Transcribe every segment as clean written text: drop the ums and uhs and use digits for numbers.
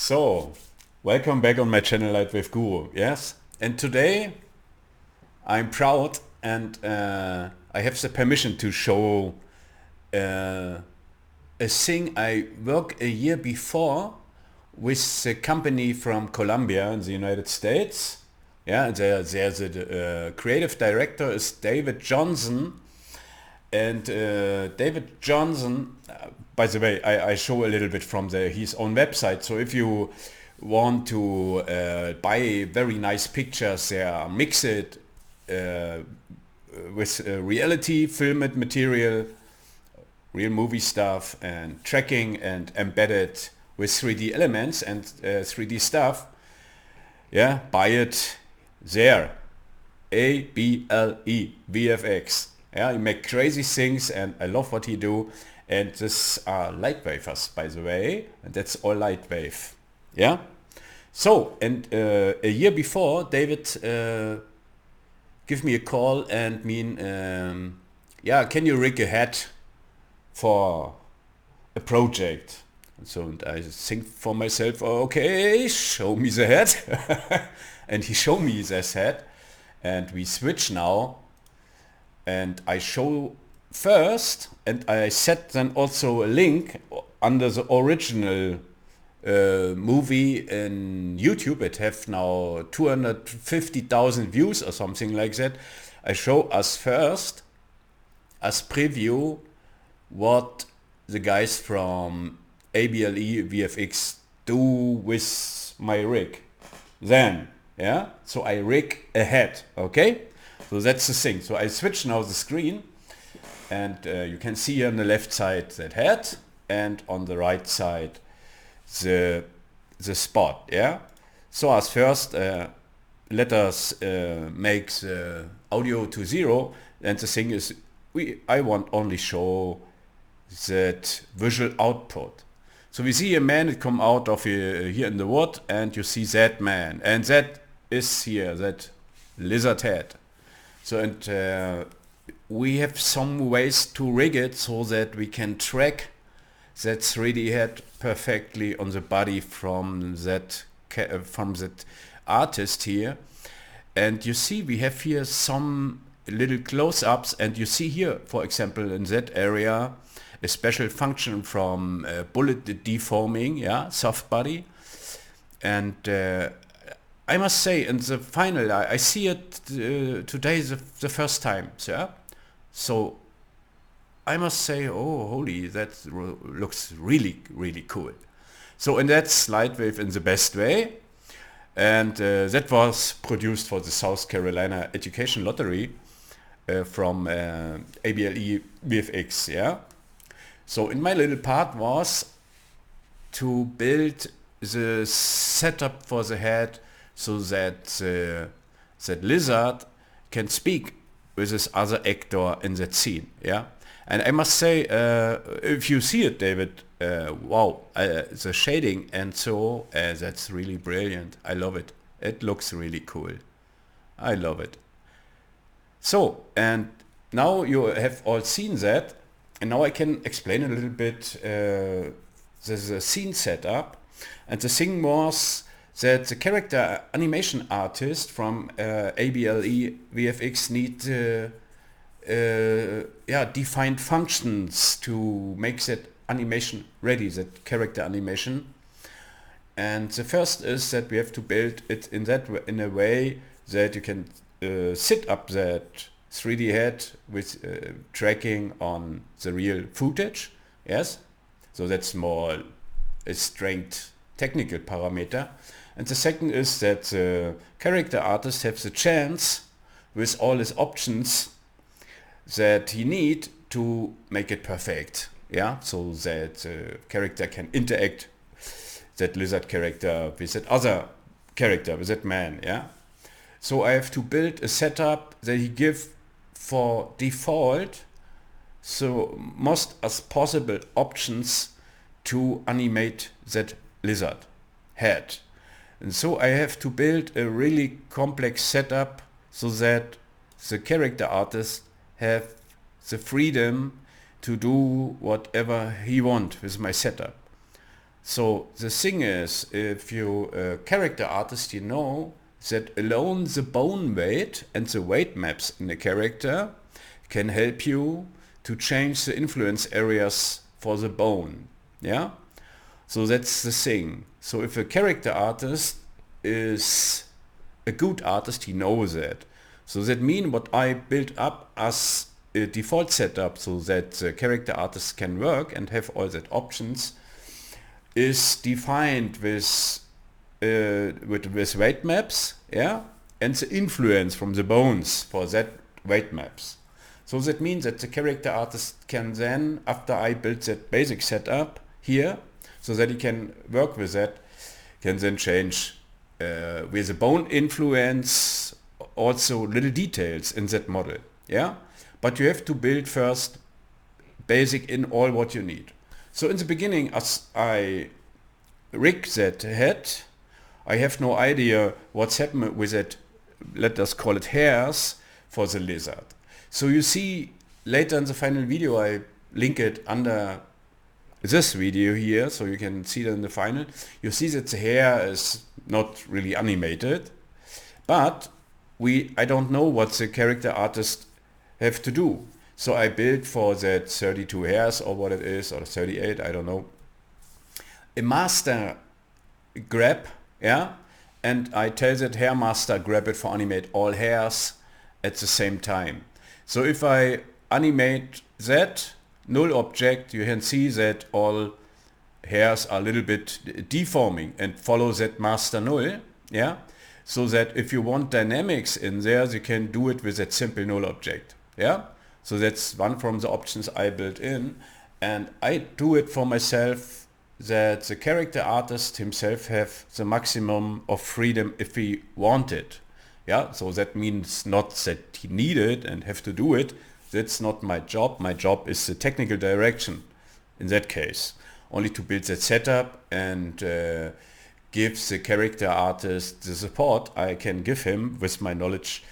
So, welcome back on my channel Lightwave Guru. Yes, and today I'm proud and I have the permission to show uh, a thing I worked a year before with a company from Colombia in the United States. Yeah, there's a creative director is David Johnson, and David Johnson, by the way, I show a little bit from his own website. So if you want to buy very nice pictures, there mix it with reality, filmed material, real movie stuff, and tracking and embedded with 3D elements and 3D stuff. Yeah, buy it there. ABLE VFX. Yeah, he make crazy things and I love what he do. And this are light wafers, by the way, and that's all Lightwave. Yeah. So, and a year before, David give me a call and yeah, can you rig a hat for a project? And I think for myself, okay, show me the hat. And he showed me this hat. And we switch now, and I show first, and I set then also a link under the original movie in YouTube. It have now 250,000 views or something like that. I show us first, as preview, what the guys from ABLE VFX do with my rig. Then, yeah, so I rig a head, okay? So that's the thing. So I switch now the screen, and you can see on the left side that head, and on the right side the spot, yeah? So as first, let us make the audio to 0, and the thing is, I want only show that visual output. So we see a man that come out of here in the wood, and you see that man, and that is here, that lizard head. So, and we have some ways to rig it so that we can track that 3D head perfectly on the body from that artist here. And you see we have here some little close-ups, and you see here, for example, in that area, a special function from bullet deforming, yeah, soft body. And I must say, in the final, I see it today the first time, yeah. So I must say, oh, holy, that looks really, really cool. So, and that's Lightwave in the best way. And that was produced for the South Carolina Education Lottery from ABLE VFX, yeah. So in my little part was to build the setup for the head so that that lizard can speak with this other actor in that scene, yeah. And I must say, if you see it, David, wow, the shading and so, that's really brilliant. I love it. It looks really cool. I love it. So, and now you have all seen that, and now I can explain a little bit the scene setup. And the thing was that the character animation artist from ABLE VFX need yeah, defined functions to make that animation ready, that character animation. And the first is that we have to build it in a way that you can sit up that 3D head with tracking on the real footage. Yes, so that's more a strength technical parameter. And the second is that the character artist has the chance with all his options that he need to make it perfect. Yeah, so that the character can interact, that lizard character, with that other character, with that man. Yeah, so I have to build a setup that he give for default, so most as possible options to animate that lizard head. And so I have to build a really complex setup so that the character artist have the freedom to do whatever he want with my setup. So the thing is, if you character artist, you know that alone the bone weight and the weight maps in the character can help you to change the influence areas for the bone. Yeah? So that's the thing. So if a character artist is a good artist, he knows that. So that means what I built up as a default setup so that the character artist can work and have all that options is defined with weight maps, yeah, and the influence from the bones for that weight maps. So that means that the character artist can then, after I build that basic setup here, so that he can work with that, can then change with the bone influence also little details in that model, yeah. But you have to build first basic in all what you need. So in the beginning, as I rig that head, I have no idea what's happened with it, let us call it hairs, for the lizard. So you see later in the final video, I link it under this video here, so you can see that in the final. You see that the hair is not really animated, but I don't know what the character artist have to do. So I built for that 32 hairs or what it is, or 38, I don't know, a master grab, yeah, and I tell that hair master grab it for animate all hairs at the same time. So if I animate that null object, you can see that all hairs are a little bit deforming and follow that master null, yeah, so that if you want dynamics in there, you can do it with that simple null object, yeah. So that's one from the options I built in, and I do it for myself that the character artist himself have the maximum of freedom if he want it. Yeah, so that means not that he need it and have to do it. That's not my job. My job is the technical direction in that case. Only to build that setup and give the character artist the support I can give him with my knowledge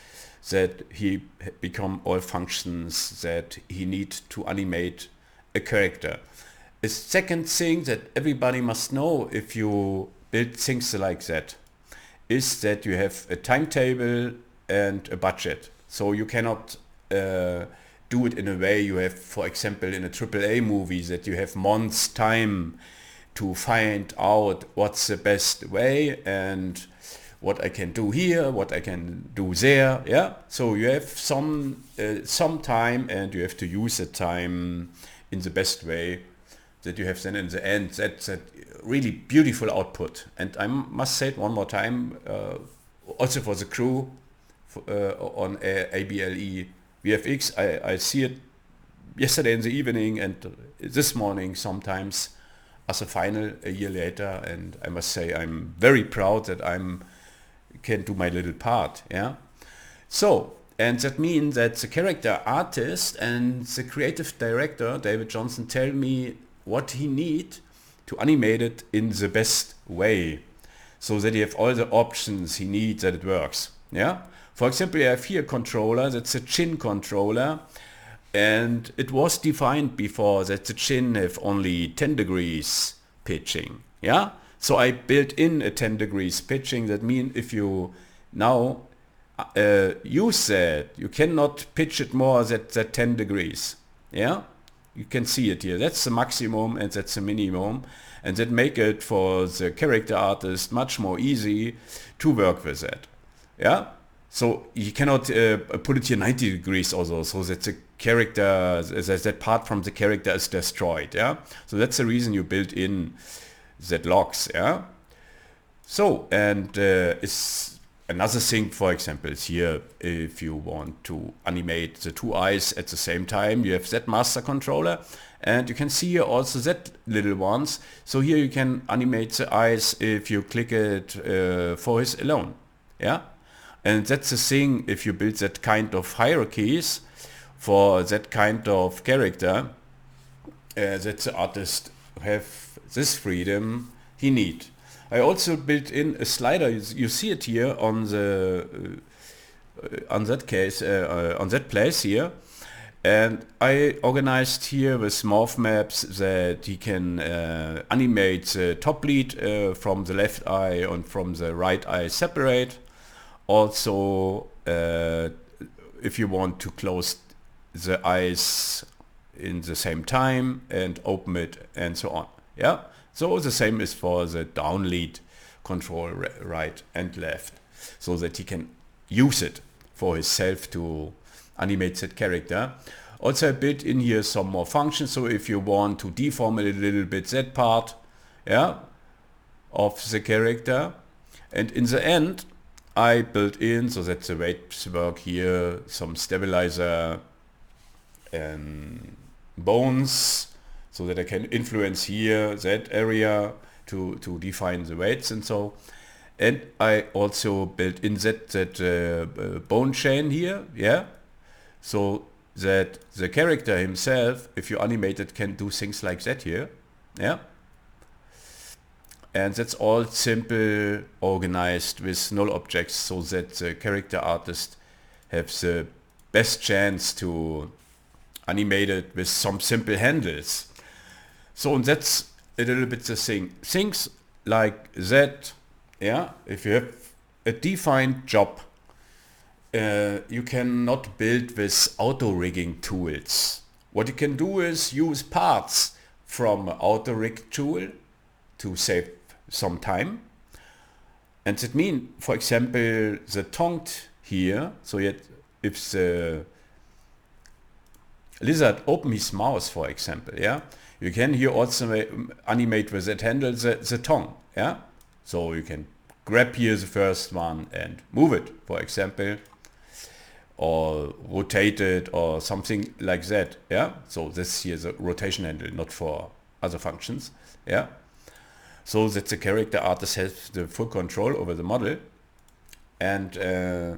that he become all functions that he need to animate a character. A second thing that everybody must know if you build things like that is that you have a timetable and a budget. So you cannot do it in a way you have, for example, in a AAA movie, that you have months time to find out what's the best way and what I can do here, what I can do there, yeah. So you have some time, and you have to use the time in the best way that you have then in the end that really beautiful output. And I must say it one more time, also for the crew on ABLE VFX, I see it yesterday in the evening and this morning sometimes as a final a year later, and I must say I'm very proud that can do my little part, yeah. So, and that means that the character artist and the creative director David Johnson tell me what he need to animate it in the best way, so that he have all the options he needs that it works, yeah. For example, I have here a controller that's a chin controller, and it was defined before that the chin have only 10 degrees pitching, yeah. So I built in a 10 degrees pitching. That means if you now use that, you cannot pitch it more than 10 degrees. Yeah, you can see it here. That's the maximum and that's the minimum. And that make it for the character artist much more easy to work with that. Yeah, so you cannot put it here 90 degrees also, so that the character, that part from the character is destroyed. Yeah, so that's the reason you built in that locks, yeah. So, and is another thing, for example, is here if you want to animate the two eyes at the same time, you have that master controller, and you can see here also that little ones. So here you can animate the eyes if you click it for his alone, yeah. And that's the thing, if you build that kind of hierarchies for that kind of character, that the artist have this freedom he need. I also built in a slider. You see it here on the on that case on that place here, And I organized here with morph maps that he can animate the top lead from the left eye and from the right eye separate. Also, if you want to close the eyes in the same time and open it and so on. Yeah. So the same is for the down lead control right and left, so that he can use it for himself to animate that character. Also I built in here some more functions, so if you want to deform a little bit that part, yeah, of the character. And in the end I built in, so that the weights work here, some stabilizer and bones, so that I can influence here that area to define the weights and so. And I also built in that bone chain here, yeah, so that the character himself, if you animate it, can do things like that here, yeah. And that's all simple, organized with null objects, so that the character artist has the best chance to animate it with some simple handles. So, and that's a little bit the thing. Things like that, yeah, if you have a defined job, you cannot build with auto rigging tools. What you can do is use parts from auto rig tool to save some time. And that means, for example, the tongue here, so yet if the lizard open his mouth, for example, yeah, you can here also animate with that handle the tongue, yeah. So you can grab here the first one and move it, for example, or rotate it or something like that, yeah. So this here is a rotation handle, not for other functions, yeah. So that the character artist has the full control over the model. And to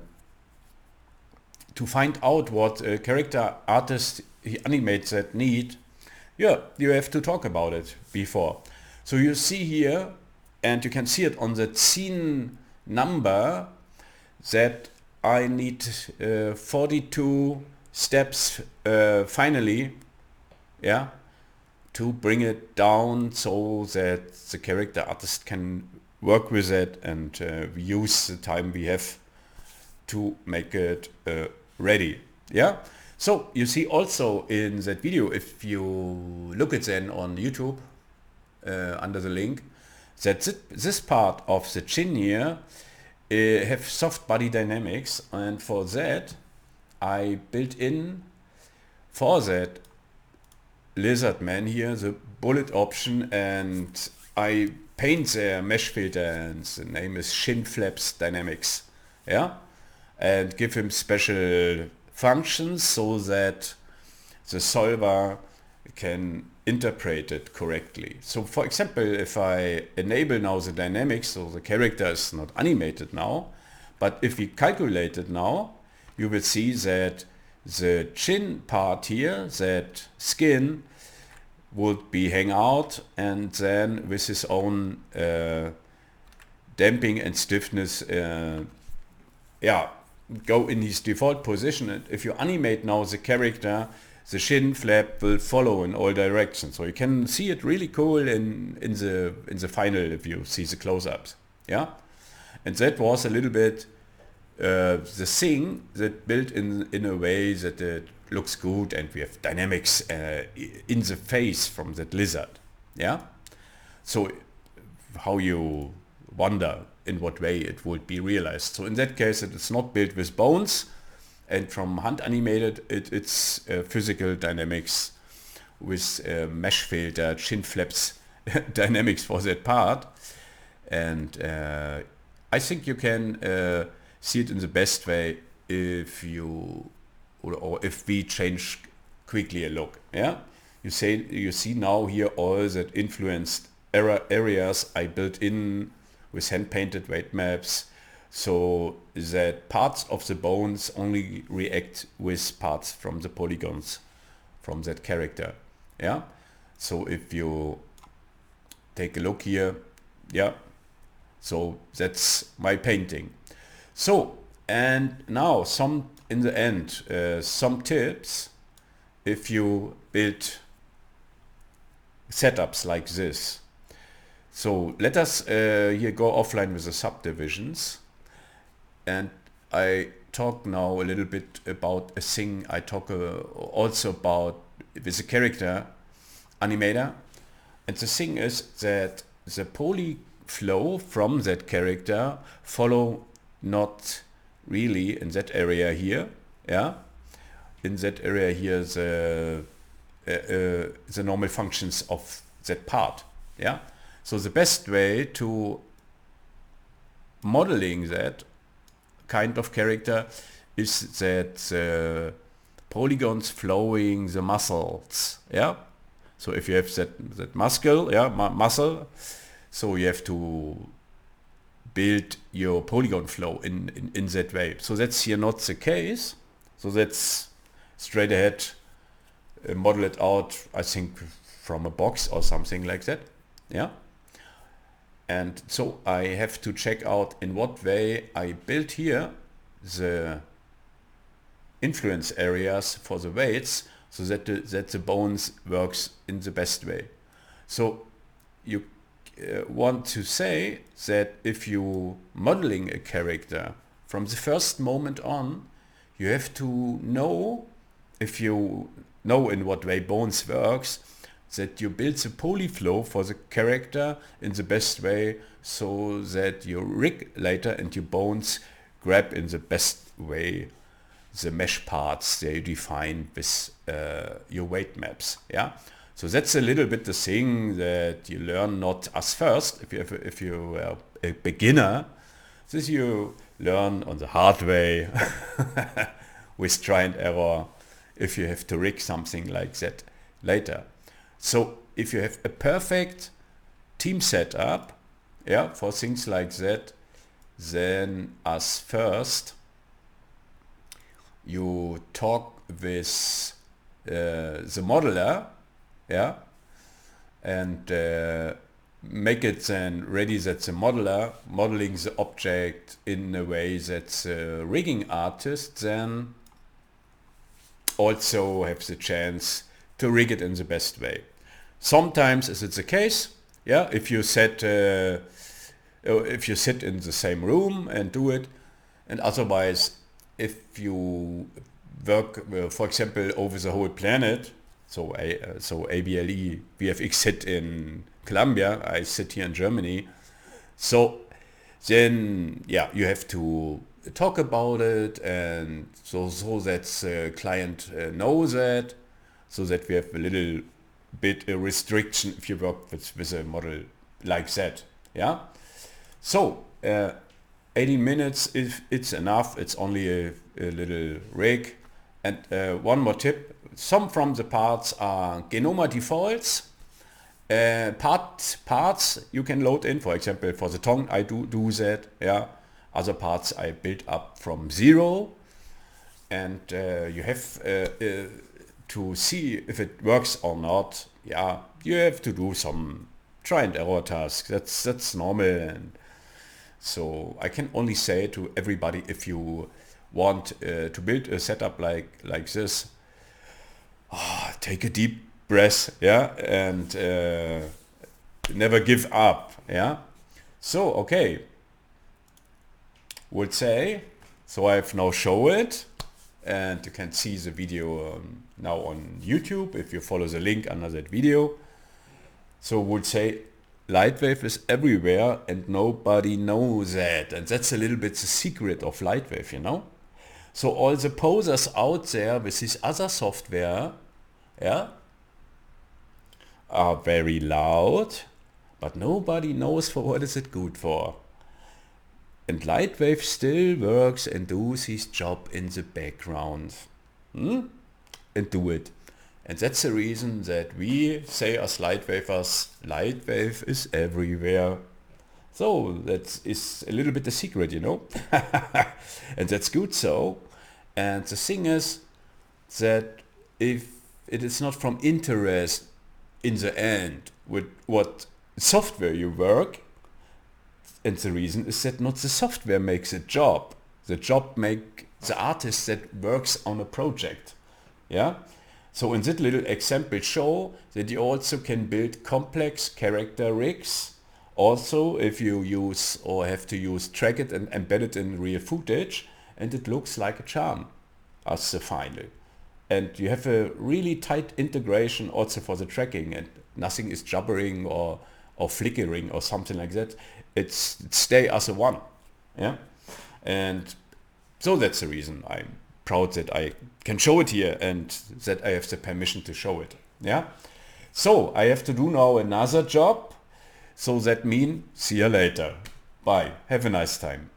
find out what a character artist he animates that need, yeah, you have to talk about it before. So you see here, and you can see it on the scene number, that I need 42 steps finally, yeah, to bring it down so that the character artist can work with it and use the time we have to make it ready. Yeah. So you see also in that video, if you look at then on YouTube under the link, that this part of the chin here have soft body dynamics, and for that I built in for that lizard man here the bullet option, and I paint the mesh filter, and the name is shin flaps dynamics, yeah, and give him special functions so that the solver can interpret it correctly. So for example, if I enable now the dynamics, so the character is not animated now, but if we calculate it now, you will see that the chin part here, that skin, would be hang out, and then with his own damping and stiffness, yeah, go in his default position. And if you animate now the character, the shin flap will follow in all directions. So you can see it really cool in the final if you see the close-ups. Yeah, and that was a little bit the thing that built in a way that it looks good, and we have dynamics in the face from that lizard. Yeah, so how you wonder in what way it would be realized. So in that case, it is not built with bones, and from hand animated, it's physical dynamics with mesh filter, chin flaps dynamics for that part. And I think you can see it in the best way if you or if we change quickly a look. Yeah, you see now here all that influenced areas I built in with hand painted weight maps, so that parts of the bones only react with parts from the polygons from that character. Yeah, so if you take a look here, yeah, so that's my painting. So, and now some in the end some tips if you build setups like this. So let us here go offline with the subdivisions, and I talk now a little bit about a thing I talk also about with the character animator. And the thing is that the poly flow from that character follow not really in that area here, yeah, in that area here the normal functions of that part, yeah. So the best way to modeling that kind of character is that polygons flowing the muscles, yeah. So if you have that muscle, yeah, muscle, so you have to build your polygon flow in that way. So that's here not the case. So that's straight ahead, model it out, I think from a box or something like that, yeah. And so I have to check out in what way I build here the influence areas for the weights, so that the bones works in the best way. So you want to say that if you modeling a character from the first moment on, you have to know, if you know in what way bones works, that you build the polyflow for the character in the best way, so that your rig later and your bones grab in the best way the mesh parts they define with your weight maps, yeah. So that's a little bit the thing that you learn not as first if you are a beginner. This you learn on the hard way with try and error if you have to rig something like that later. So if you have a perfect team setup, yeah, for things like that, then as first you talk with the modeler, yeah, and make it then ready that the modeler modeling the object in a way that the rigging artist then also have the chance to rig it in the best way. Sometimes is it the case, yeah, if you sit in the same room and do it, and otherwise if you work, for example, over the whole planet, so ABLE, VFX sit in Colombia, I sit here in Germany, so then yeah, you have to talk about it, and so that the client knows that, so that we have a little bit a restriction if you work with a model like that, yeah. So 80 minutes, if it's enough, it's only a little rig. And one more tip, some from the parts are Genoma defaults. Parts you can load in, for example, for the tongue I do that, yeah. Other parts I build up from zero, and you have to see if it works or not. Yeah, you have to do some try and error tasks. That's normal, and so I can only say to everybody, if you want to build a setup like this, take a deep breath, yeah, and never give up, yeah. So okay, would say, so I've now shown it, and you can see the video now on YouTube if you follow the link under that video. So would say Lightwave is everywhere and nobody knows that, and that's a little bit the secret of Lightwave, you know. So all the posers out there with this other software, yeah, are very loud, but nobody knows for what is it good for. And Lightwave still works and does his job in the background, and do it. And that's the reason that we say as Lightwavers, Lightwave is everywhere. So that is a little bit the secret, you know. And that's good so. And the thing is that if it is not from interest in the end with what software you work, and the reason is that not the software makes a job. The job make the artist that works on a project. Yeah. So in this little example show that you also can build complex character rigs. Also, if you use or have to use track it and embed it in real footage, and it looks like a charm as the final. And you have a really tight integration also for the tracking, and nothing is jabbering or flickering or something like that. It stay as a one. Yeah. And so that's the reason I'm proud that I can show it here and that I have the permission to show it. Yeah. So I have to do now another job. So that means see you later. Bye. Have a nice time.